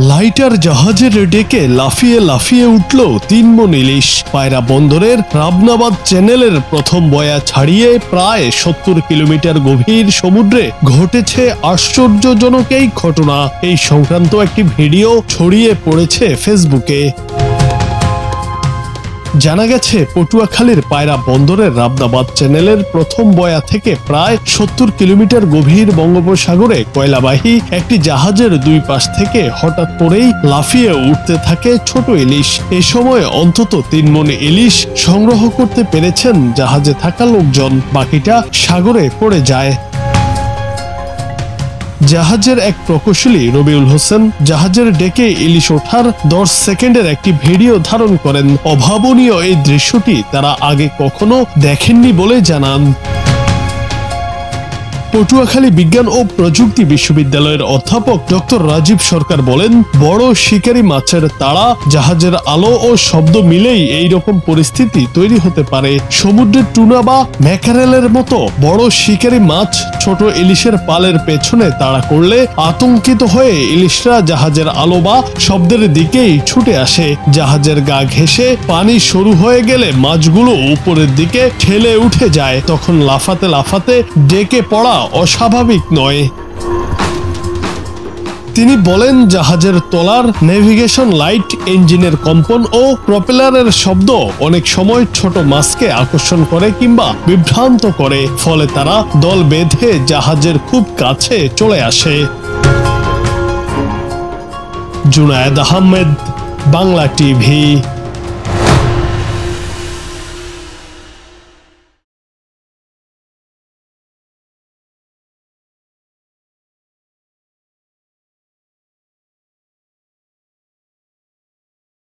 Lighter জাহাজের ডেকে লাফিয়ে লাফিয়ে উঠল ৩ মণ ইলিশ। পায়রা বন্দরের রাবনাবাদ চ্যানেলের প্রথম বয়া ছাড়িয়ে প্রায় ৭০ কিলোমিটার গভীর সমুদ্রে ঘটেছে আশ্চর্যজনক এই ঘটনা। এই সংক্রান্ত একটি ভিডিও ছড়িয়ে পড়েছে ফেসবুকে। জানা গেছে, পটুয়াখালীর পায়রা বন্দরের রাবনাবাদ চ্যানেলের প্রথম বয়া থেকে প্রায় ৭০ কিলোমিটার গভীর বঙ্গোপসাগরে কয়লাবাহী একটি জাহাজের দুই পাশ থেকে হঠাৎ করেই লাফিয়ে উঠতে থাকে ছোট ইলিশ। এ সময় অন্তত ৩ মণ ইলিশ সংগ্রহ করতে পেরেছেন জাহাজে থাকা লোকজন, বাকিটা সাগরে পড়ে যায়। জাহাজের এক প্রকৌশলী রবিউল হোসেন জাহাজের ডেকে ইলিশ ওঠার ১০ সেকেন্ডের একটি ভিডিও ধারণ করেন। অভাবনীয় এই দৃশ্যটি তারা আগে কখনো দেখেননি বলে জানান। পটুয়াখালী বিজ্ঞান ও প্রযুক্তি বিশ্ববিদ্যালয়ের অধ্যাপক ডক্টর রাজীব সরকার বলেন, বড় শিকারী মাছের তাড়া, জাহাজের আলো ও শব্দ মিলেই এই রকম পরিস্থিতি তৈরি হতে পারে। সমুদ্রের টুনা বা ম্যাকারেলের মতো বড় শিকারী মাছ ছোট ইলিশের পালের পেছনে তাড়া করলে আতঙ্কিত হয়ে ইলিশরা জাহাজের আলো বা শব্দের দিকেই ছুটে আসে। জাহাজের গা ঘেঁষে পানি শুরু হয়ে গেলে মাছগুলো উপরের দিকে ঠেলে উঠে যায়। তখন লাফাতে লাফাতে ডেকে পড়া অস্বাভাবিক নয়। তিনি বলেন, জাহাজের তলার নেভিগেশন লাইট, ইঞ্জিনের কম্পন ও প্রপেলারের শব্দ অনেক সময় ছোট মাছকে আকর্ষণ করে কিংবা বিভ্রান্ত করে, ফলে তারা দল বেঁধে জাহাজের খুব কাছে চলে আসে। জুনায়েদ আহমেদ, বাংলা টিভি।